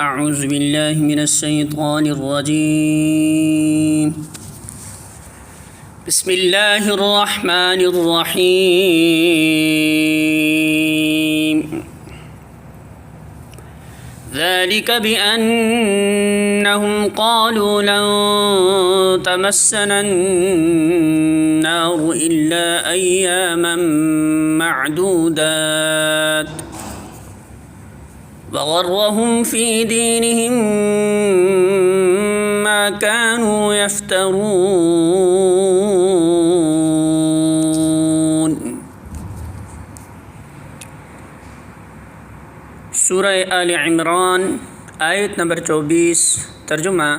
اعوذ باللہ من الشیطان الرجیم بسم اللہ الرحمن الرحیم ذلك بأنهم قالوا لن تمسنا النار إلا أياما معدودات وغرهم في دينهم ما كانوا يفترون۔ سورہ آل عمران آیت نمبر 24۔ ترجمہ: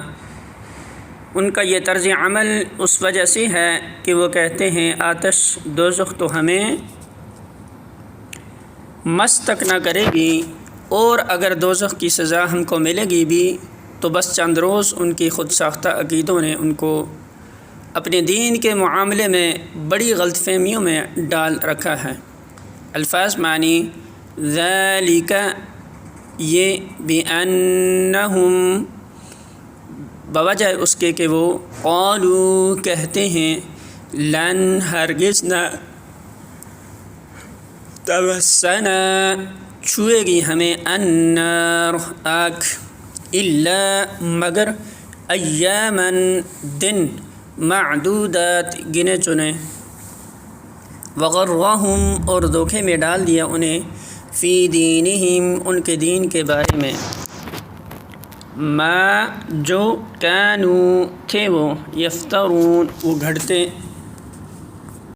ان کا یہ طرز عمل اس وجہ سے ہے کہ وہ کہتے ہیں آتش دوزخ تو ہمیں مس تک نہ کرے گی، اور اگر دوزخ کی سزا ہم کو ملے گی بھی تو بس چند روز ان کی خود ساختہ عقیدوں نے ان کو اپنے دین کے معاملے میں بڑی غلط فہمیوں میں ڈال رکھا ہے۔ الفاظ معنی: ذالک یہ، بِأَنَّهُمْ بوجہ اس کے کہ وہ، قالوا کہتے ہیں، لن ہرگز نہ، تمسنا چھوئے گی ہمیں، النار آگ، الا مگر، ایاماً دن، معدودات گنے چنے، وغرہم اور دھوکے میں ڈال دیا انہیں، فی دینہم ان کے دین کے بارے میں، ما جو، کانوا تھے وہ، یفترون وہ گھڑتے